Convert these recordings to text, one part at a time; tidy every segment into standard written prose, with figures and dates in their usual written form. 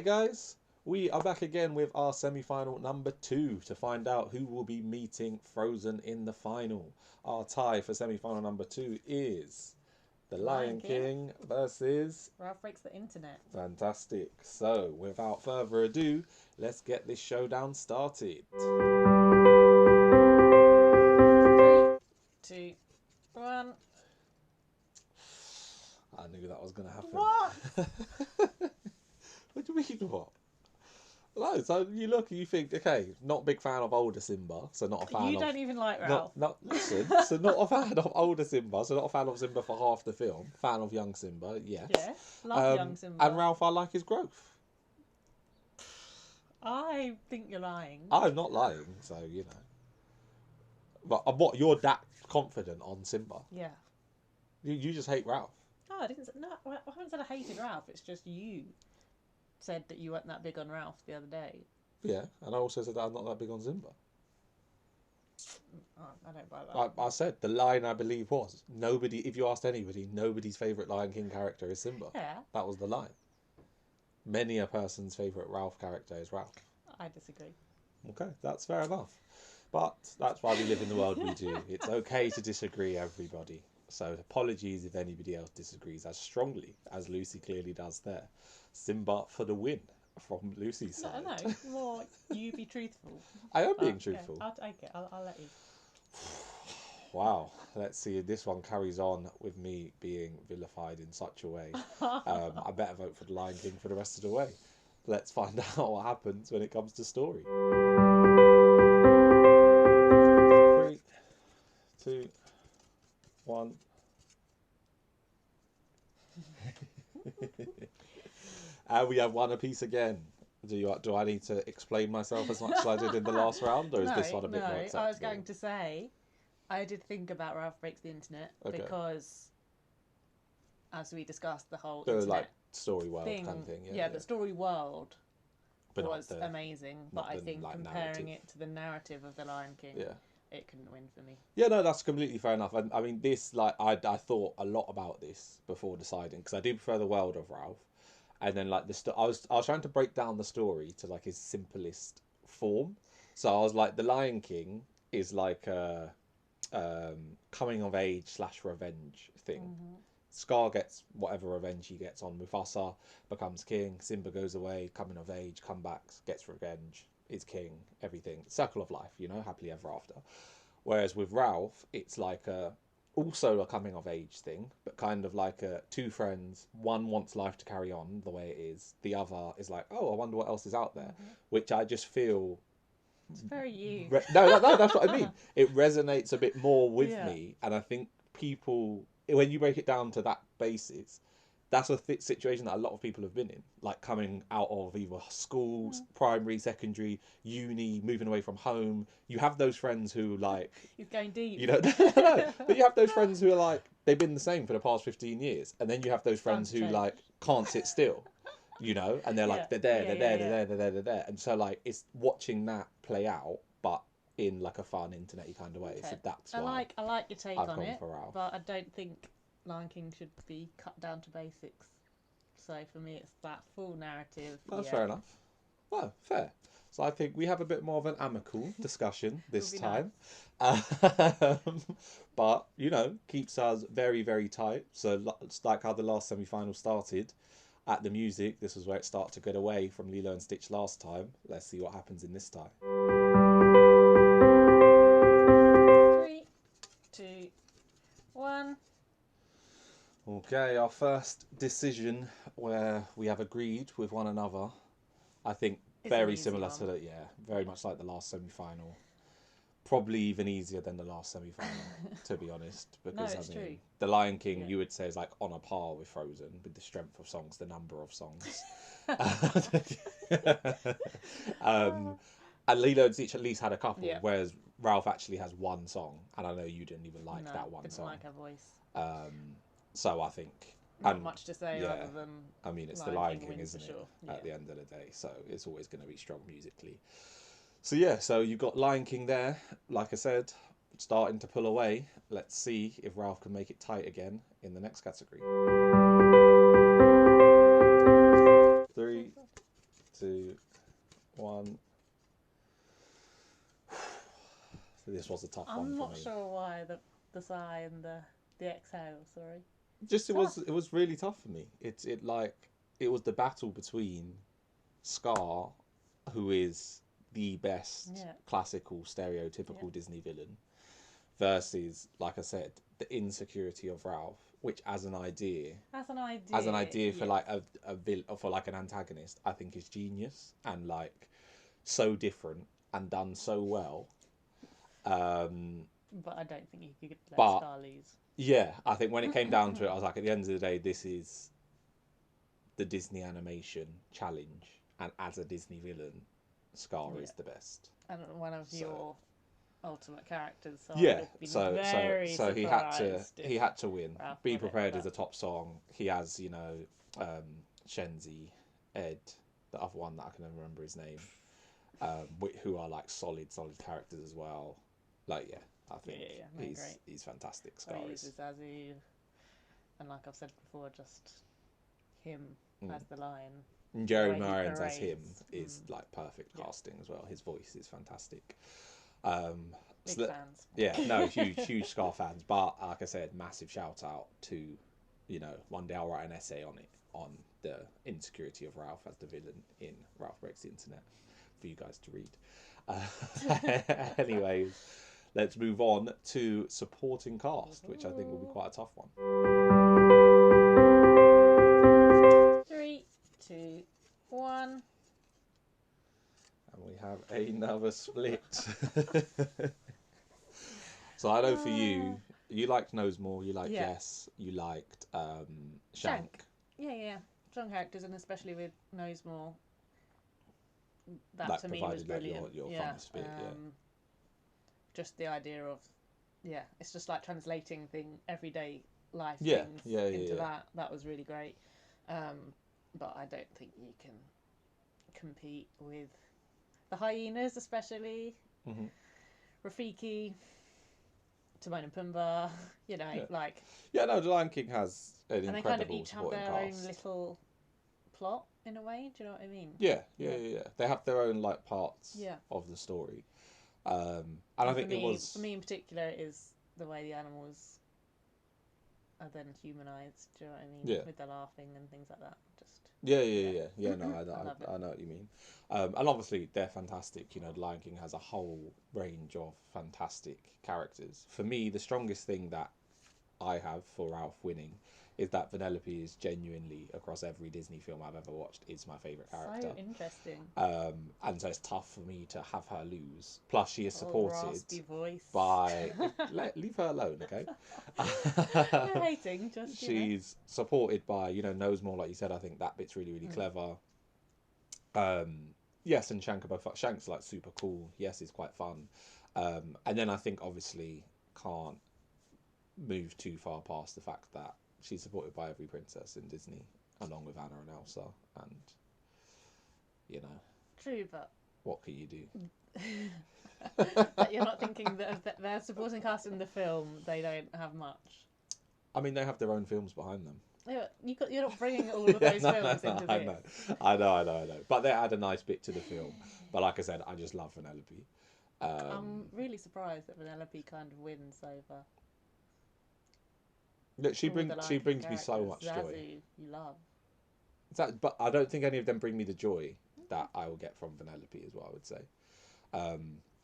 guys, we are back again with our semi-final number 2 to find out who will be meeting Frozen in the final. Our tie for semi-final number 2 is The Lion King versus Ralph Breaks the Internet. Fantastic. So, without further ado, let's get this showdown started. 3, 2, 1. I knew that was going to happen. What? What do you mean, what? No, so you look and you think, okay, not a big fan of older Simba, so not a fan You of... don't even like Ralph. Listen, so not a fan of older Simba, so not a fan of Simba for half the film. Fan of young Simba, yes. Yeah, love young Simba. And Ralph, I like his growth. I think you're lying. I'm not lying, so, you know. But what, you're that confident on Simba? Yeah. You just hate Ralph. No, I didn't. No, I haven't said I hated Ralph. It's just you said that you weren't that big on Ralph the other day. Yeah, and I also said that I'm not that big on Simba. Oh, I don't buy that. I said the line, I believe, was nobody. If you asked anybody, nobody's favourite Lion King character is Simba. Yeah. That was the line. Many a person's favourite Ralph character is Ralph. I disagree. Okay, that's fair enough. But that's why we live in the world we do. It's okay to disagree, everybody. So apologies if anybody else disagrees as strongly as Lucy clearly does there. Simba for the win from Lucy's side. No, more you be truthful. I am being truthful. I'll take it. I'll let you. Wow. Let's see if this one carries on with me being vilified in such a way. I better vote for the Lion King for the rest of the way. Let's find out what happens when it comes to story. 3, 2, 1. And we have one apiece again. Do I need to explain myself as much as I did in the last round, or is this one a bit more acceptable? I was going to say, I did think about Ralph Breaks the Internet because, as we discussed, the whole internet like story world thing, kind of thing. Yeah, the story world but was amazing, but I think like, comparing narrative. it to the narrative of The Lion King, it couldn't win for me. Yeah, no, that's completely fair enough. I mean, this, like, I thought a lot about this before deciding, because I do prefer the world of Ralph. And then, like, I was trying to break down the story to, like, his simplest form. So I was like, The Lion King is like a coming of age / revenge thing. Mm-hmm. Scar gets whatever revenge he gets on Mufasa, becomes king. Simba goes away, coming of age, comes back, gets revenge, is king, everything. Circle of life, you know, happily ever after. Whereas with Ralph, it's like also a coming of age thing, but kind of like two friends. One wants life to carry on the way it is. The other is like, oh, I wonder what else is out there, which I just feel. It's very you. No, that's what I mean. It resonates a bit more with me, and I think people, when you break it down to that basis, that's a situation that a lot of people have been in, like coming out of either schools, primary, secondary, uni, moving away from home. You have those friends who like... He's going deep. You know, no, but you have those friends who are like, they've been the same for the past 15 years. And then you have those friends who like can't sit still, you know, and they're like, they're there. And so like, it's watching that play out, but in like a fun internet-y kind of way. So that's why I like your take I've on gone it, for Ralph. but I don't think Lion King should be cut down to basics. So for me, it's that full narrative. That's fair enough. Well, fair. So I think we have a bit more of an amicable discussion this time. Nice. But, you know, keeps us very, very tight. So it's like how the last semi-final started. At the music, this was where it started to get away from Lilo and Stitch last time. Let's see what happens in this time. 3, 2, 1. Okay, our first decision where we have agreed with one another. I think very similar to the, very much like the last semi-final. Probably even easier than the last semi-final, to be honest. Because it's true. The Lion King, you would say, is like on a par with Frozen, with the strength of songs, the number of songs. And Lilo and Stitch at least had a couple, whereas Ralph actually has one song, and I know you didn't even like that one song. Like her voice. So I think not much to say other than I mean, it's the Lion King, isn't it? At the end of the day, so it's always going to be strong musically. So yeah, so you've got Lion King there, like I said, starting to pull away. Let's see if Ralph can make it tight again in the next category. 3, this was a tough one I'm for not me. sure why the sigh and the exhale. Sorry. Just it was really tough for me. It was the battle between Scar, who is the best classical stereotypical Disney villain, versus, like I said, the insecurity of Ralph, which as an idea for like for like an antagonist, I think is genius and like so different and done so well. But I don't think you could let But Scar lose. yeah, I think when it came down to it, I was like, at the end of the day, this is the Disney animation challenge, and as a Disney villain, Scar is the best. And one of your ultimate characters. So So he had to win. Ralph Be Prepared is a top song. He has, Shenzi, Ed, the other one that I can never remember his name, who are like solid characters as well. Like, yeah, I think he's fantastic. Scar is Zazu, and like I've said before, just him as the lion. And Jeremy Irons as him is like perfect casting as well. His voice is fantastic. Big fans. Yeah, no, huge Scar fans. But like I said, massive shout out to, one day I'll write an essay on it, on the insecurity of Ralph as the villain in Ralph Breaks the Internet for you guys to read. Anyways, let's move on to supporting cast, which I think will be quite a tough one. 3, 2, 1. And we have another split. So I know for you liked Knowsmore, you liked Jess, you liked Shank. Yeah. Strong characters, and especially with Knowsmore, that to me was brilliant. Your funnest bit, Just the idea of, it's just like translating everyday life things into that. That was really great. But I don't think you can compete with the hyenas, especially Rafiki, Timon and Pumbaa. No, the Lion King has an incredible and they kind of each have supporting their cast. own little plot in a way. Do you know what I mean? Yeah. They have their own like parts of the story. And I think for me in particular, it is the way the animals are then humanized. Do you know what I mean? Yeah. With the laughing and things like that. Just No, I know what you mean. And obviously they're fantastic. The Lion King has a whole range of fantastic characters. For me, the strongest thing that I have for Ralph winning is that Vanellope is genuinely, across every Disney film I've ever watched, is my favourite character. So interesting. And so it's tough for me to have her lose. Plus, she is supported raspy voice. by... leave her alone, okay? No hating, just, She's supported by, Knowsmore, like you said. I think that bit's really, really clever. Yes, and Shank are both... Shank's, like, super cool. Yes, he's quite fun. And then I think, obviously, can't move too far past the fact that she's supported by every princess in Disney, along with Anna and Elsa, and True, but what can you do? But you're not thinking that their supporting cast in the film, they don't have much. I mean, they have their own films behind them. Yeah, you're not bringing all of those films into this. I know. But they add a nice bit to the film. But like I said, I just love Vanellope. I'm really surprised that Vanellope kind of wins over. Look, she brings me so much Zazu, joy. you love. But I don't think any of them bring me the joy that I will get from Vanellope, is what I would say.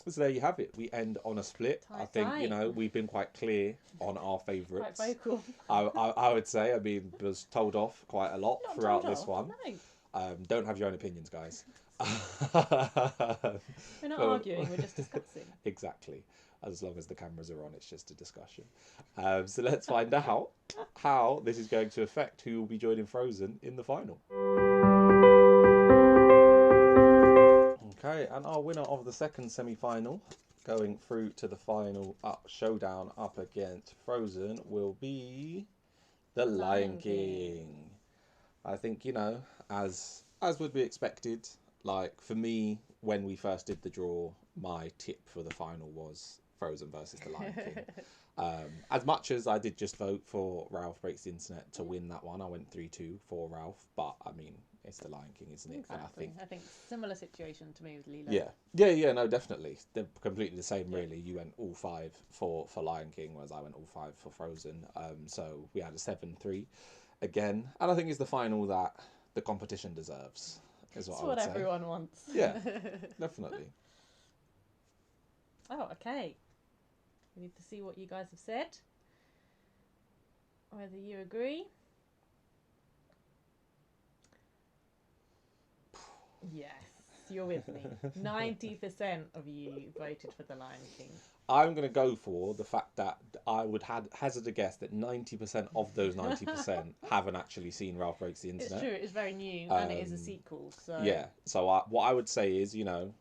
So there you have it. We end on a split. I think we've been quite clear on our favourites. Quite vocal. I would say. I mean, was told off quite a lot throughout this one. No. Don't have your own opinions, guys. We're not arguing. We're just discussing. Exactly. As long as the cameras are on, it's just a discussion. So let's find out how this is going to affect who will be joining Frozen in the final. Okay, and our winner of the second semi-final, going through to the final showdown up against Frozen, will be the Lion King. I think, as would be expected, like for me, when we first did the draw, my tip for the final was Frozen versus the Lion King. As much as I did just vote for Ralph Breaks the Internet to win that one, I went 3-2 for Ralph. But I mean, it's The Lion King, isn't it? Exactly. And I think similar situation to me with Lilo. Yeah, no, definitely. They're completely the same, really. You went all 5 for Lion King, whereas I went all 5 for Frozen. So we had a 7-3 again. And I think it's the final that the competition deserves, is what It's I would what say. everyone wants. Yeah, definitely. Oh, okay. We need to see what you guys have said. Whether you agree. Yes, you're with me. 90% of you voted for The Lion King. I'm going to go for the fact that I would hazard a guess that 90% of those 90% haven't actually seen Ralph Breaks the Internet. It's true, it's very new, and it is a sequel, so... Yeah, so what I would say is, you know,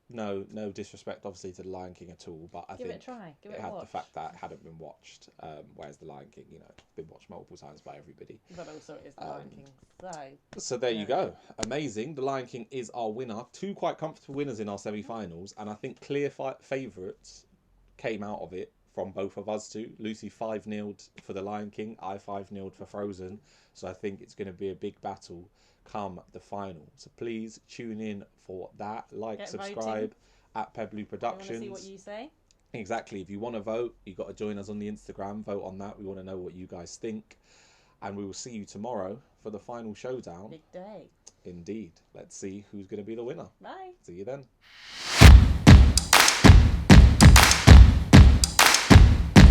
no disrespect, obviously, to The Lion King at all, but I think it a try. Give it a had watch. the fact that it hadn't been watched, whereas The Lion King, you know, been watched multiple times by everybody. But also it is The Lion King, so there you go. Amazing. The Lion King is our winner. 2 quite comfortable winners in our semi-finals, and I think clear favourites came out of it from both of us too. Lucy 5-0'd for The Lion King, I 5-0'd for Frozen, so I think it's going to be a big battle come the final. So please tune in for that. Get subscribe voting at Pebblue Productions. I want to see what you say. Exactly. If you want to vote, you've got to join us on the Instagram. Vote on that. We want to know what you guys think. And we will see you tomorrow for the final showdown. Big day. Indeed. Let's see who's going to be the winner. Bye. See you then.